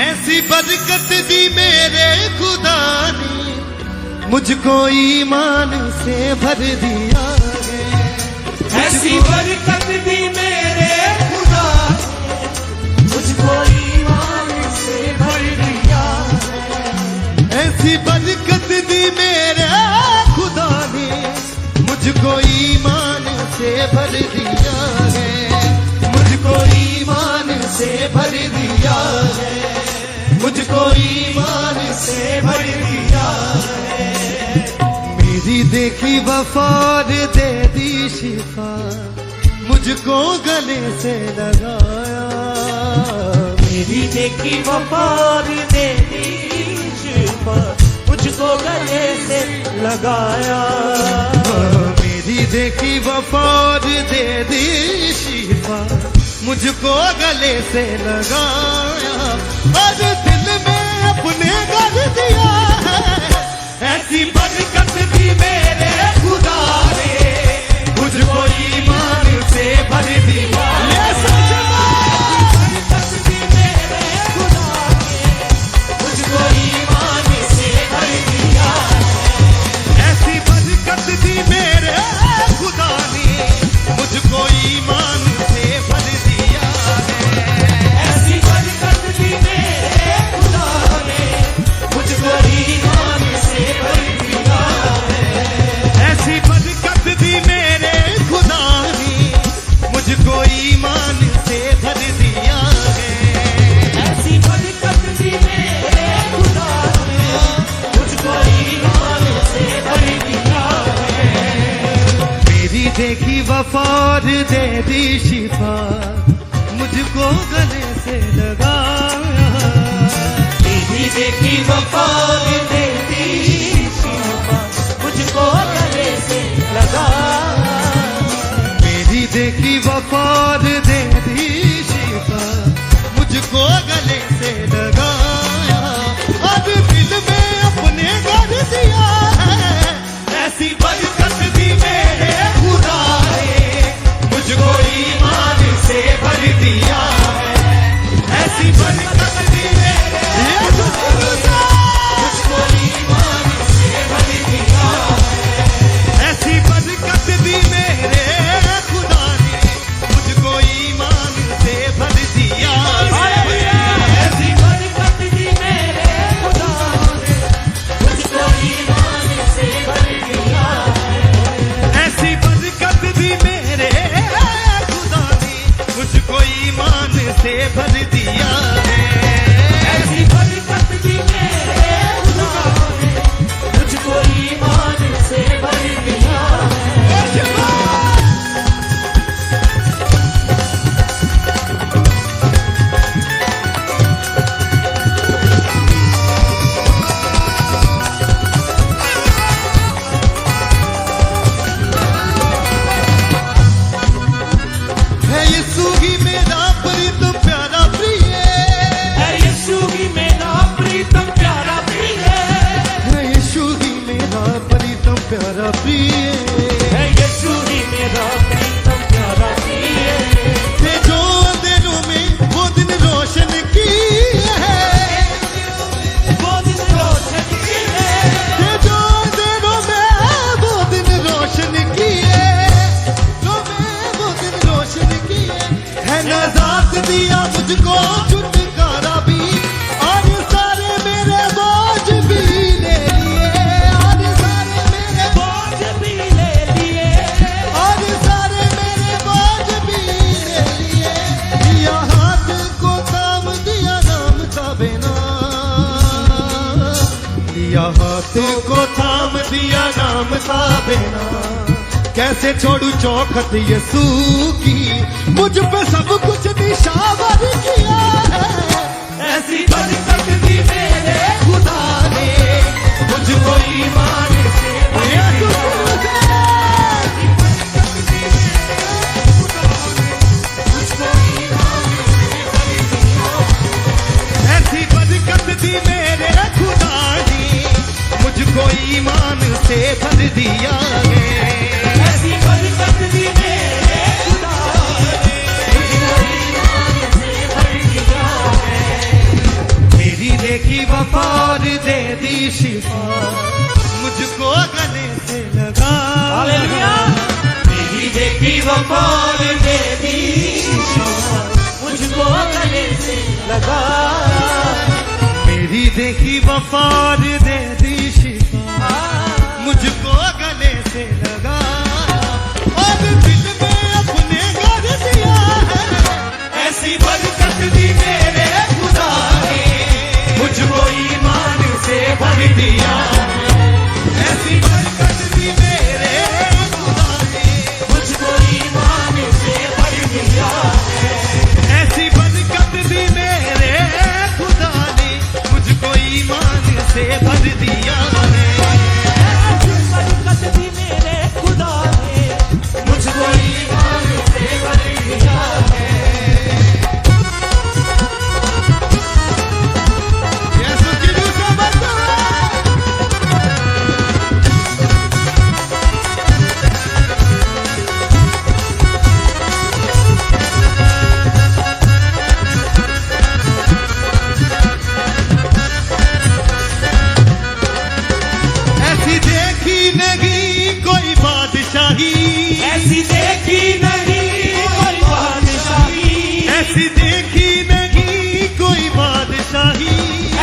ऐसी बरकत दी मेरे खुदा ने, मुझको ईमान से भर दिया है। ऐसी बरकत दी मेरे खुदा ने, मुझको ईमान से भर दिया है। ऐसी बरकत दी मेरे खुदा ने, मुझको ईमान से भर दिया है। मुझको ईमान से भर दिया है। मुझको ईमान से भर दिया है। मेरी देखी वफा दे दी शिफा, मुझको गले से लगाया। मेरी देखी वफा दे दी शिफा, मुझको गले से लगाया। मेरी देखी वफा दे दी शिफा, मुझको गले से लगाया। और दिल में अपने कर दिया है। ऐसी बरकत दी मेरे खुदा ने, मुझको ईमान से भर दिया। बरकत दी मेरे खुदा ने, मुझको ईमान से भर दिया। ऐसी बरकत दी मेरे खुदा ने, मुझको ईमान से भर दिया है। ऐसी बरकत दी मेरे खुदा ने, मुझको ईमान से भर दिया है। ऐसी बरकत दी मेरे खुदा ने, मुझको ईमान से भर दिया है। ऐसी बरकत दी मेरे खुदा ने, मुझको ईमान से भर दिया है। मेरी देखी वफा दे दी शिफा, मुझको गले से लगाया। मेरी देखी वफा दे दी शिफा, मुझको गले से लगाया। मेरी देखी वफा दे दी शिफा, मुझको गले से लगाया। अब दिल में अपने कर दिया है। ऐसी बरकत दी मेरे खुदा ने, मुझको ईमान से भर दिया है। ऐसी बरकत दी मेरे खुदा ने, मुझको ईमान से भर दिया है। ऐसी बरकत दी मेरे खुदा ने, मुझको ईमान से भर दिया है। ऐसी बरकत दी मेरे खुदा ने, मुझको ईमान से भर दिया है। ऐसी बरकत दी मेरे खुदा ने, मुझको ईमान से भर दिया है। ऐसी बरकत दी मेरे खुदा ने, मुझको ईमान से भर दिया है। है यीशु ही मेरा प्रीतम प्यारा प्रिय। है यीशु ही मेरा प्रीतम प्यारा प्रिय। है यीशु ही मेरा प्रीतम प्यारा प्रिय। है यीशु ही मेरा प्रीतम प्यारा प्रिय। थे जो अंधेरों में वो दिन रोशन की है। वो दिन रोशन की है। थे जो अंधेरों में वो दिन रोशन की है। वो दिन रोशन की है नजात दिया मुझको छुटकारा भी। और सारे मेरे बोझ भी ले लिए। और सारे मेरे बोझ भी ले लिए। और सारे मेरे बोझ भी ले लिए। दिया हाथ को थाम दिया नाम का बिना। दिया हाथ को थाम दिया नाम का बिना। कैसे छोड़ू चौखट यीशु की, मुझ पे सब कुछ निशावर किया है। ऐसी बरकत दी मेरे खुदा ने, मुझको ईमान से भर दिया। मुझको ईमान से भर दिया। ऐसी बरकत दी मेरे खुदा ने, मुझको ईमान से भर दिया है। ऐसी बरकत दी मेरे खुदा ने, मुझको ईमान से भर दिया है। देखी वफा और दे दी शिफा मुझको गले से लगा हालेलुया मेरी देखी वफा और दे दी शिफा मुझको गले से लगा मेरी देखी वफा और दे दी शिफा मुझको गले से लगा और दिल में अपने घर दिया है ऐसी बरकत दी मेरे खुदा ने मुझको ईमान से भर दिया ऐसी बरकत दी मेरे खुदा ने मुझको ईमान से भर दिया ऐसी बरकत दी मेरे खुदा ने मुझको ईमान से भर दिया है ऐसी बरकत दी मेरे खुदा ने मुझको ईमान से भर दिया यीशु की दूसरा बरकत ऐसी देखी नहीं कोई बादशाही ऐसी देखी नहीं कोई बादशाही ऐसी देखी नहीं कोई बादशाही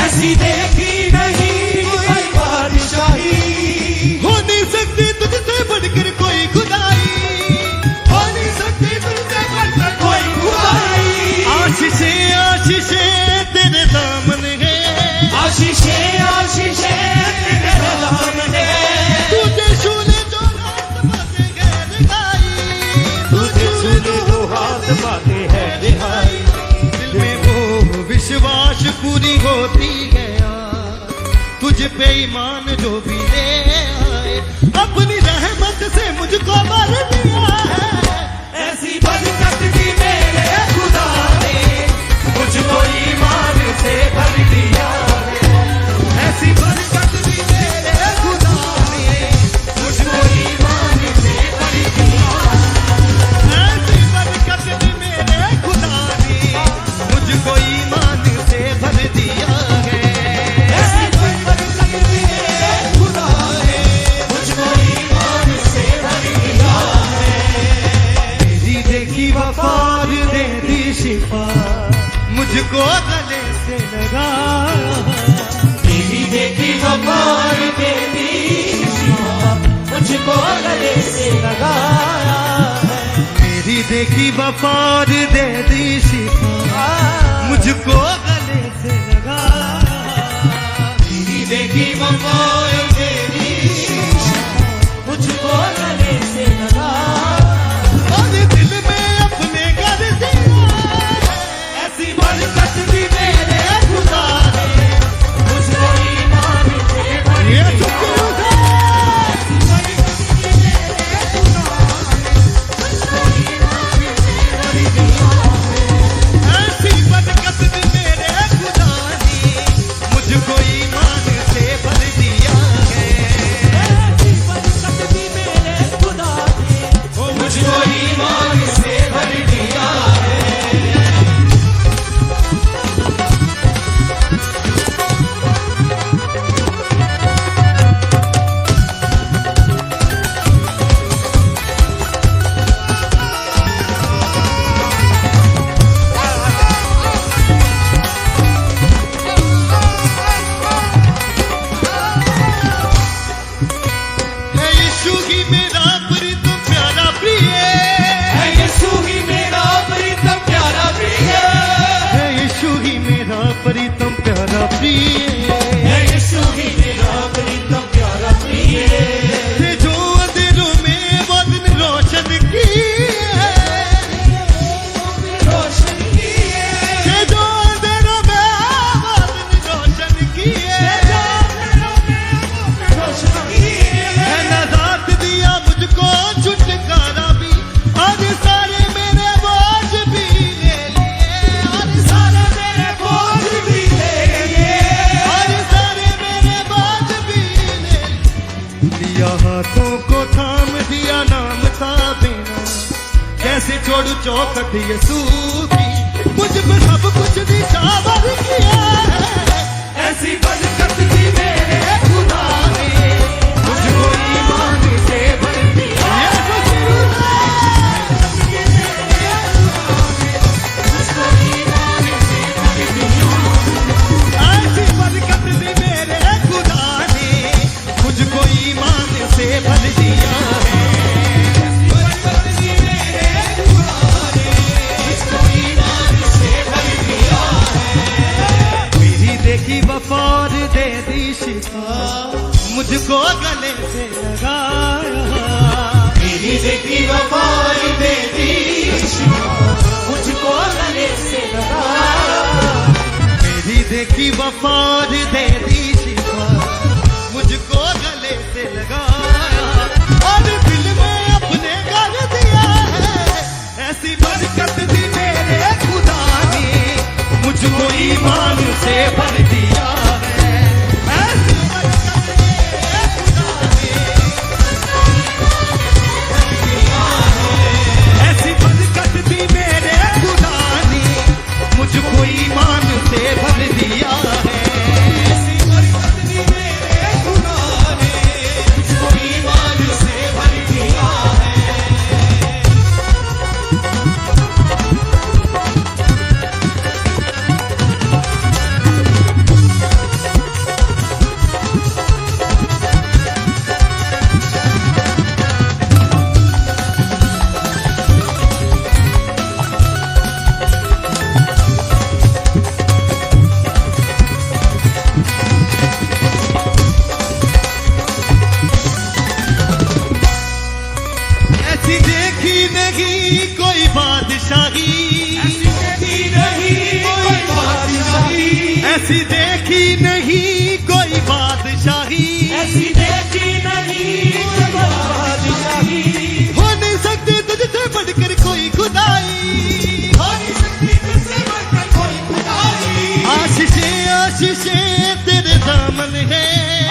ऐसी देखी नहीं कोई बादशाही हो नहीं सकती तुझसे बढ़कर कोई खुदाई हो नहीं सकती तुझसे बढ़कर कोई खुदाई आशीषे आशीषे तेरे दामन है आशीषे आशीषे तेरे नाम ने तुझे छूने जो रात बातें गैर गाई तुझे सुनो तो हाथ पाते हैं रिहाई दिल में वो विश्वास पूरी होती गया तुझ पे ईमान जो भी ले आए अपनी रहमत से मुझको भर दिया है ऐसी बरकत दी मेरे खुदा ने मुझको ईमान से भर दिया ऐसी बरकत दी मेरे खुदा ने मुझको ईमान से भर दिया ऐसी बरकत दी मेरे खुदा ने मुझको ईमान से भर दिया है ऐसी बरकत दी मेरे खुदा ने मुझको ईमान से भर दिया मेरी देखी वफा और दे दी शिफा मुझको गले से लगा मेरी देखी वफा और दे दी शिफा मुझको गले से लगाया मेरी देखी वफा और दे दी शिफा मुझको गले से लगा मेरी देखी वफा और दे दी शिफा मुझको गले से लगाया और दिल में अपने कर दिया ऐसी बरकत दी मेरे खुदा ने मुझको ईमान से भर ये दिया शुक्र है ऐसी बरकत दी मेरे खुदा ने मुझको ईमान से भर दिया है ऐसी बरकत दी मेरे खुदा ने मुझको ईमान से भर दिया है यीशु ही मेरा प्रीतम प्यारा प्रिय है यीशु ही मेरा प्रीतम प्यारा प्रिय है यीशु ही मेरा प्रीतम प्यारा प्रिय है यीशु ही मेरा प्रीतम प्यारा प्रिय है जो अंधेरों में वो दिन रोशन किए रोशन किए है जो अंधेरों में वो दिन रोशन किए रोशन किए है नजात दिया मुझको छुटकारा भी और सारे मेरे बोझ भी ले लिए और सारे मेरे बोझ भी ले लिए और सारे मेरे बोझ भी ले लिए। दिया हाथों को थाम दिया नाम था बिना कैसे छोड़ू चौखट यीशु की मुझ पे सब कुछ निछावर किया है देखी वफा और दे दी शिफा, मुझको गले से लगाया। मेरी देखी वफा और दे दी शिफा, मुझको गले से लगाया। मेरी देखी वफा और दे दी शिफा, मुझको गले से लगाया। और दिल में अपने कर दिया है, ऐसी बरकत दी मेरे खुदा ने, मुझको ईमान से भर दिया है। ऐसी बरकत मेरे खुदा ने, ऐसी बरकत दी मेरे खुदा ने, मुझको ईमान से भर दिया है। ऐसी बरकत दी मेरे खुदा ने, मुझको ईमान से भर दिया है। ऐसी देखी नहीं कोई बादशाही, ऐसी देखी नहीं कोई बादशाही, ऐसी देखी नहीं कोई बादशाही, ऐसी देखी नहीं कोई बादशाही। हो नहीं सकती तुझसे बढ़कर कोई खुदाई, हो नहीं सकती तुझसे बढ़कर कोई खुदाई। आशीषें आशीषें तेरे दामन है,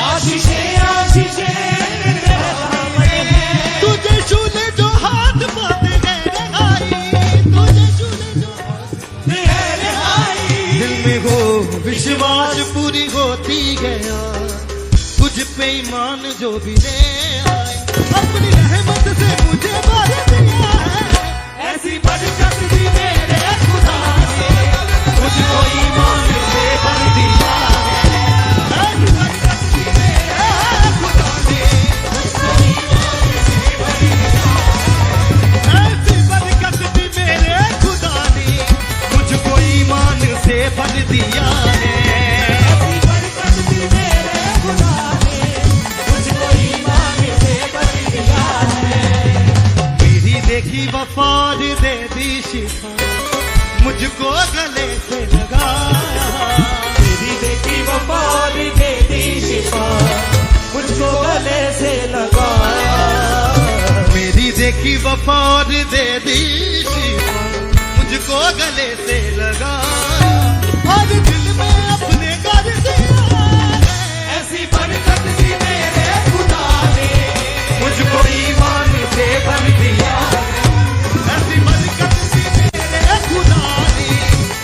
आशीषें आशीषें तेरे दामन है। तुझे छूले जो हाथ पाते हैं रहाई, तुझे छूले जो हाथ है रिहाई। दिल में हो विश्वास पूरी होती गया, तुझ पे ईमान जो भी ले आए, अपनी रहमत से मुझे भर दिया है। ऐसी बरकत दी मेरे खुदा ने, मुझको ईमान से भर दिया है। ऐसी बरकत दी मेरे खुदा ने, मुझको ईमान से भर दिया है। ऐसी बरकत दी मेरे खुदा ने, मुझको ईमान से भर दिया है। ऐसी बरकत दी मेरे खुदा ने, मुझको ईमान से भर दिया है। मेरी देखी वफा और दे दी शिफा, मुझको गले से लगाया। मेरी देखी वफा और दे दी शिफा, मुझको गले से लगाया। मेरी देखी वफा और दे दी शिफा, मुझको गले से लगाया। और दिल में अपने कर दिया है, ऐसी बरकत दी मेरे खुदा ने, मुझको ईमान से भर दिया है। ऐसी बरकत दी मेरे खुदा ने,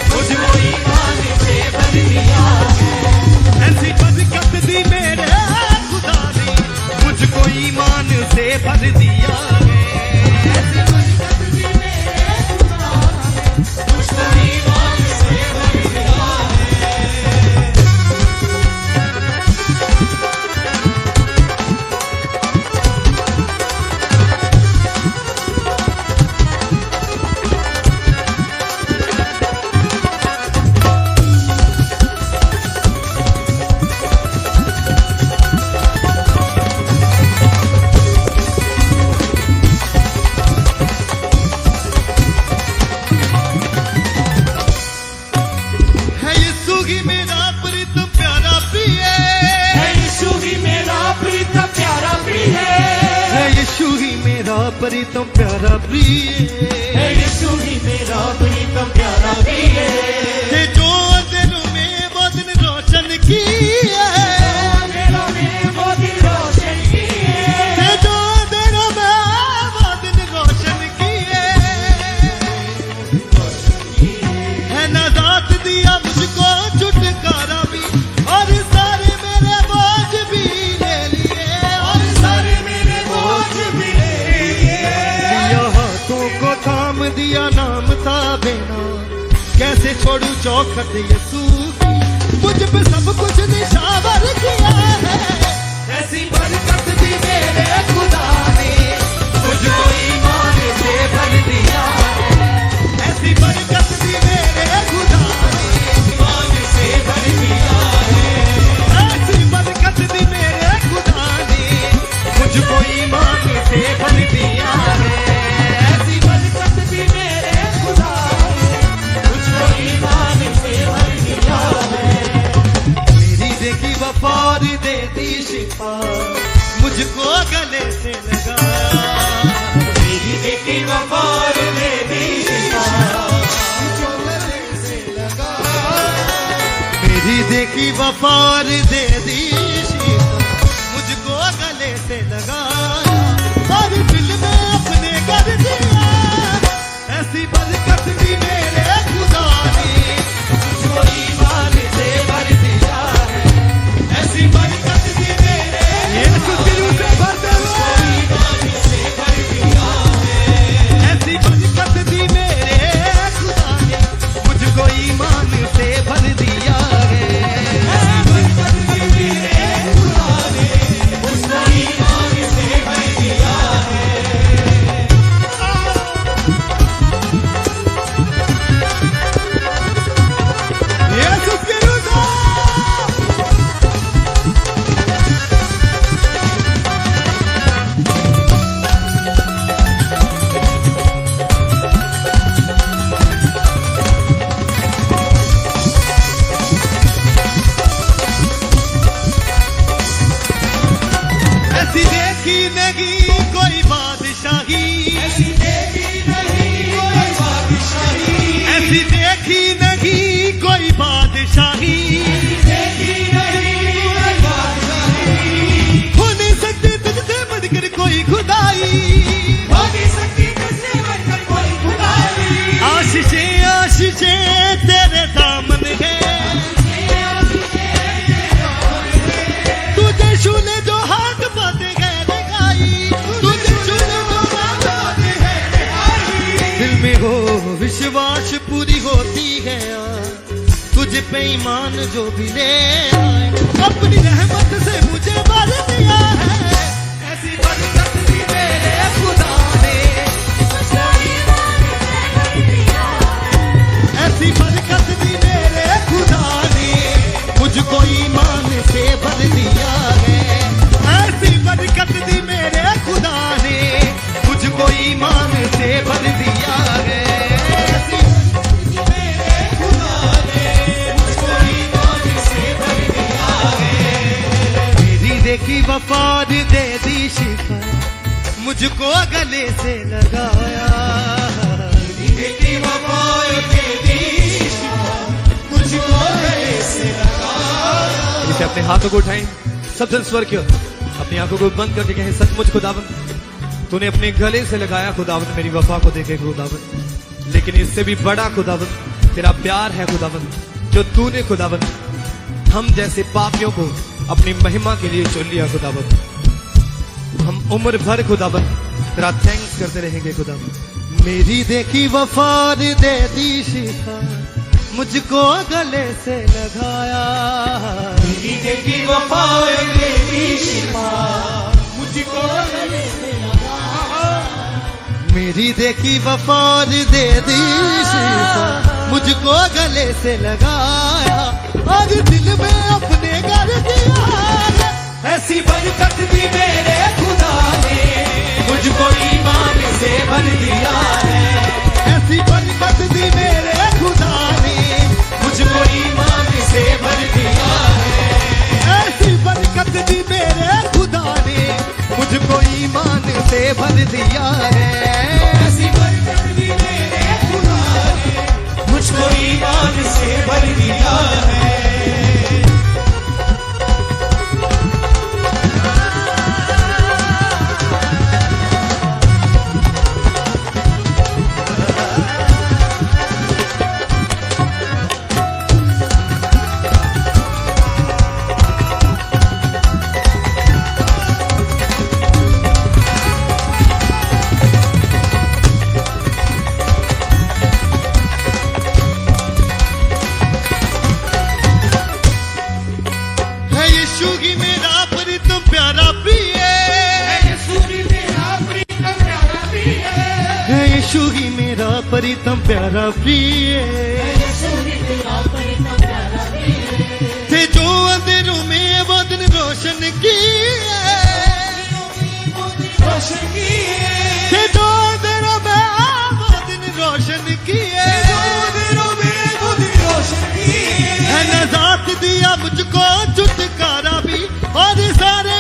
मुझको ईमान से भर दिया है। ऐसी बरकत दी मेरे खुदा ने, मुझको ईमान से भर दिया है। ऐसी बरकत दी मेरे खुदा ने, मुझको ईमान से भर दिया है। है यीशु ही मेरा प्रीत प्यारा प्रिय, है यीशु ही मेरा प्रीत प्यारा प्रिय है यीशु ही मेरा प्रीत प्यारा प्रिय, है यीशु ही मेरा प्रीत प्यारा प्रिय। है जो दिलों में वो दिन रोशन किए, दिलों में वो दिन रोशन किए, है जो दिलों में वो दिन रोशन किए, है नजात दिया मुझको छुटकारा भी, और सारे मेरे बोझ भी ले लिए, और सारे मेरे बोझ भी ले लिए। दिया हाथों को थाम दिया नाम था बेना, कैसे छोड़ू चौखट यीशु की, मुझ पे सब कुछ निशावर किया है। ऐसी बरकत दी मेरे खुदा ने, मुझको ईमान से भर दिया है। ऐसी बरकत दी मेरे खुदा ने, ईमान से भर दिया है। शिफा मुझको गले से लगाया, मेरी देखी वफा और दे दी शिफा मुझको गले से लगाया, मेरी देखी वफा और दे दी शिफा मुझको गले से लगाया, और दिल में अपने कर दिया ऐसी बरकत दी मेरे खुदा ने, मुझको ईमान से भर दिया है, ऐसी बरकत दी मेरे यीशु के रूह से भरते हुए, ईमान से भर दिया है, ऐसी बरकत दी मेरे खुदा ने मुझको ईमान से भर दिया है, ऐसी बरकत दी मेरे खुदा ने मुझको ईमान से भर दिया है। यीशु के रूह से ऐसी देखी नहीं कोई बादशाही, ऐसी देखी नहीं कोई बादशाही, ऐसी देखी नहीं कोई बादशाही, देखी नहीं कोई बादशाही, हो नहीं सकती तुझसे बढ़कर कोई खुदाई, हो नहीं सकती तुझसे बढ़कर कोई खुदाई, आशीषें आशीषें तेरे दामन है, तुझे छूने जो हाथ बातें गए दिखाई, तुझे छूने जो हाथ बातें गए दिखाई, दिल में हो विश्वास पूरी होती है, तुझ पे ईमान जो भी ले आए, अपनी रहमत से मुझे भर दिया है, ऐसी बरकत दी मेरे खुदा ने, मुझको ईमान से भर दिया है, ऐसी बरकत दी मेरे खुदा ने मुझको ईमान से भर दिया है, ऐसी बरकत दी मेरे खुदा ने मुझको ईमान से भर दिया है, ऐसी मेरे खुदा ने मुझको ईमान से भर दिया है, मेरी देखी वफाद दे दी शिफा मुझको गले से लगाया, देखी वफा दे दी शिफा मुझको गले से लगाया। इसे अपने हाथों को उठाएं, सब जन स्वर की ओर अपनी आंखों को बंद करके कहें, सचमुच खुदावन तूने अपने गले से लगाया खुदावन मेरी वफा को देखे खुदावन, लेकिन इससे भी बड़ा खुदावन तेरा प्यार है खुदावन, जो तूने खुदावन हम जैसे पापियों को अपनी महिमा के लिए चुन लिया खुदावन, हम उम्र भर खुदावन तेरा थैंक्स करते रहेंगे खुदावन। मेरी देखी वफाद दे दी शिफा मुझको गले से लगाया, मेरी देखी वफा दे दी शिफा मुझको गले से लगाया, मेरी देखी वफाद दे दी शिफा मुझको गले से लगाया, आज दिल में अपने कर दिया है, ऐसी बरकत दी मेरे खुदा ने मुझको ईमान से भर दिया है, ऐसी बरकत दी मेरे खुदा ने मुझको ईमान से भर दिया है, ऐसी बरकत दी मेरे खुदा ने मुझको ईमान से भर दिया है, ऐसी बरकत दी मेरे खुदा ने मुझको ईमान से भर दिया है। यीशु ही मेरा प्रीतम प्यारा प्रिय थे, जो अंधेरों में वो दिन रोशन किए, थे जो अंधेरों में वो दिन रोशन किए, है नजात दिया मुझको छुटकारा भी, और सारे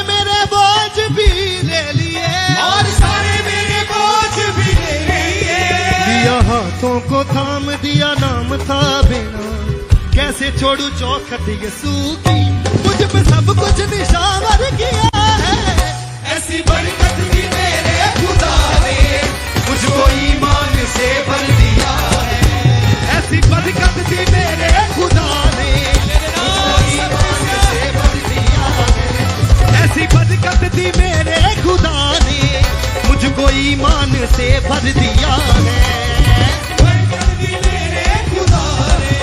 था बिना कैसे छोड़ू चौखट ये सूखी मुझ पे सब कुछ निशावर किया है ऐसी बरकत भी मेरे खुदा ने मुझको ईमान से भर दिया है ऐसी बरकत भी मेरे खुदा ने मुझको ईमान से भर दिया है ऐसी बरकत भी मेरे खुदा ने मुझको ईमान से भर दिया है बरकत भी मेरे खुदा ने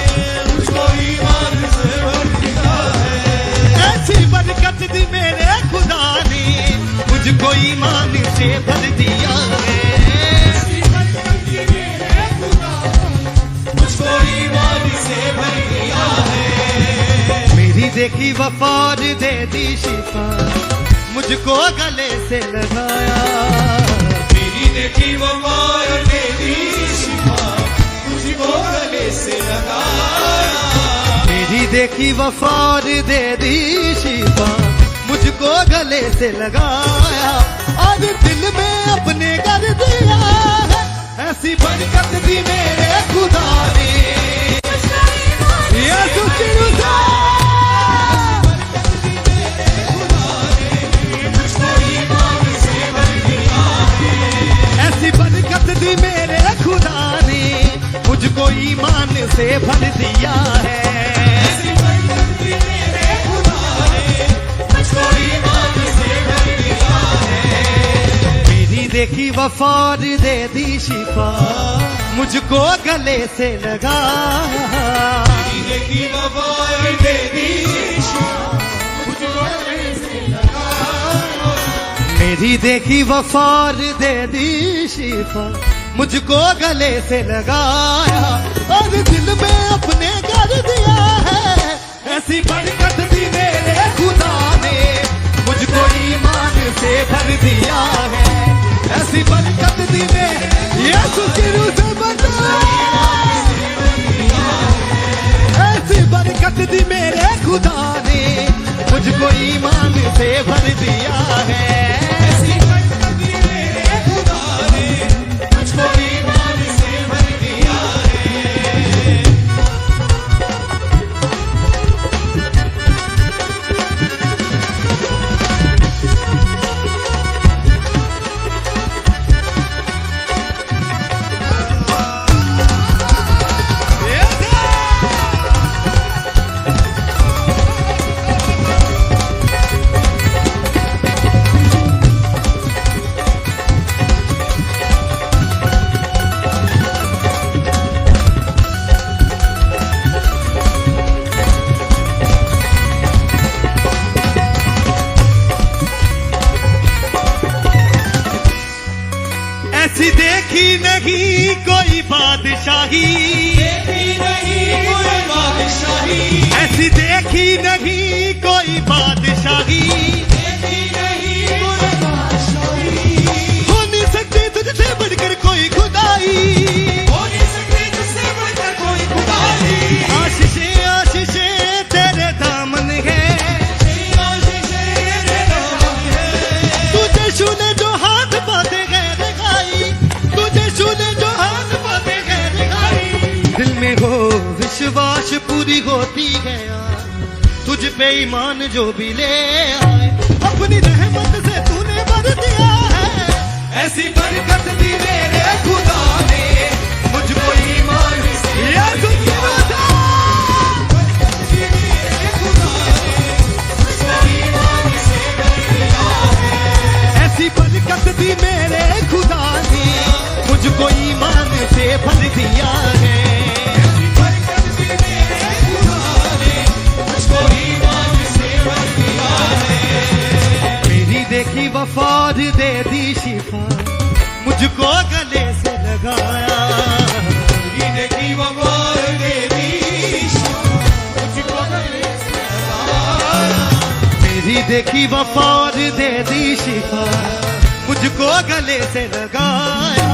मुझको ईमान से भर दिया है ऐसी बरकत दी मेरे खुदा ने मुझको ईमान से भर दिया है ऐसी बरकत भी मेरे खुदा ने मुझको ईमान से भर दिया है मेरी देखी वफार दे दी शिफा मुझको गले से लगाया मेरी देखी वो मार मेरी शिफा मुझको गले से लगाया मेरी देखी वफार दे दी शिफा मुझको गले से लगाया और दिल में अपने कर दिया है ऐसी बरकत दी मेरे खुदा ने यीशु की रुज़ा ऐसी बरकत दी मेरे खुदा ने मुझको ईमान से भर दिया है ऐसी बरकत भी मेरे खुदा ने मुझको ईमान से भर दिया है मेरी देखी वफार दे दी शिफा मुझको गले से लगाया मेरी देखी वो मार मेरी शिफा मुझको गले से लगाया मेरी देखी वफार दे दी शिफा मुझको गले से लगाया और दिल में अपने कर दिया है ऐसी बरकत दी मेरे खुदा ने मुझको ईमान से भर दिया है ऐसी बरकत दी मेरे यीशु की रूह से बचा ऐसी बरकत दी मेरे खुदा ने मुझको ईमान से भर दिया है ऐसी बरकत भी मेरे खुदा ने मुझको ईमान से भर दिया है ऐसी देखी नहीं कोई बादशाही देखी नहीं कोई बादशाही ऐसी देखी नहीं कोई बादशाही देखी नहीं कोई बादशाही हो नहीं सकती तुझसे बढ़कर कोई खुदाई हो नहीं सकती तुझसे बढ़कर कोई खुदाई आशीषें आशीषें तेरे दामन है तेरी आशीषें तेरे नाम है तुझे छूने जो हाथ पाते गैर दिखाई तुझे छूने जो हाथ पाते गैर दिखाई दिल में हो विश्वास पूरी होती है तुझ पे ईमान जो भी ले आए अपनी रहमत से तूने भर दिया है ऐसी बरकत दी मेरे खुदा ने मुझको ईमान से यीशु की वजह। बरकत दी मेरे खुदा ने मुझको ईमान से भर दिया है ऐसी बरकत दी मेरे खुदा ने मुझको ईमान से भर दिया है ऐसी बरकत दी मेरे खुदा ने मुझको ईमान से भर दिया है मेरी देखी वफार दे दी शिफा मुझको गले से लगाया मेरी देखी वो मार मेरी शिफा मुझको गले से लगाया मेरी देखी वफार दे दी शिफा मुझको गले से लगाया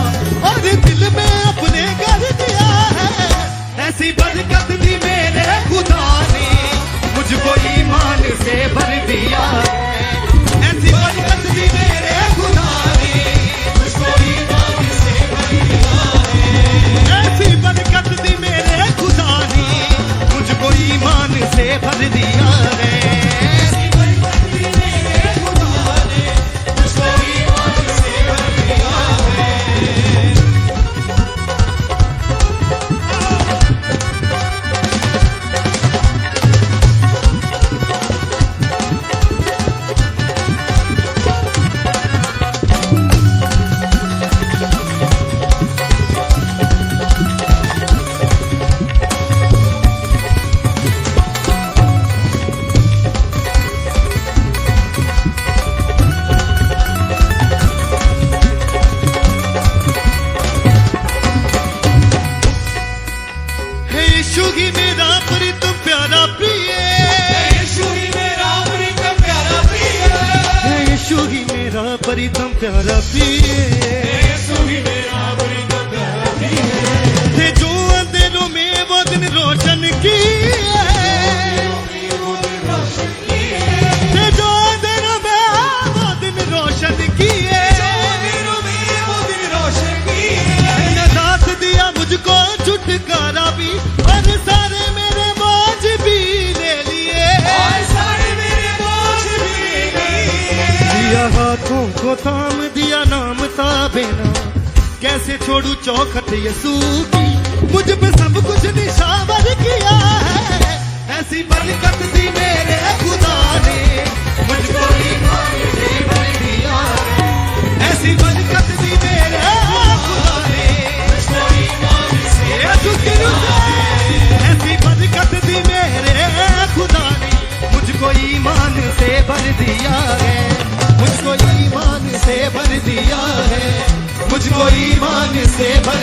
और दिल में अपने कर दिया है ऐसी बरकत दी मेरे खुदा ने मुझको ईमान से भर दिया है ऐसी बरकत दी मेरे खुदा ने मुझको ईमान से भर दिया है ऐसी बरकत दी मेरे खुदा प्यारा पिए यीशु ही मेरा बड़ी तो प्यारा पिए थे जो अंधेरों में वो दिन रोशन किए वो दिन रोशन किए थे जो अंधेरों में वो दिन रोशन किए अंधेरों में वो दिन रोशन किए मैंने साथ दिया मुझको छुटकारा भी और सारे मेरे बोझ भी ले लिए और सारे मेरे बोझ भी लिए दिया हाथों को थाम दिया नाम था बेना कैसे छोड़ू चौखट यीशु की मुझ पे सब कुछ निशावर किया है ऐसी बरकत दी मेरे खुदा ने मुझको ईमान से भर दिया ऐसी बरकत दी मेरे खुदा ने मुझको ईमान से यीशु की रूह ऐसी बरकत दी मेरे खुदा ने मुझको ईमान से भर दिया है मुझको ईमान से भर दिया है मुझको ईमान से भर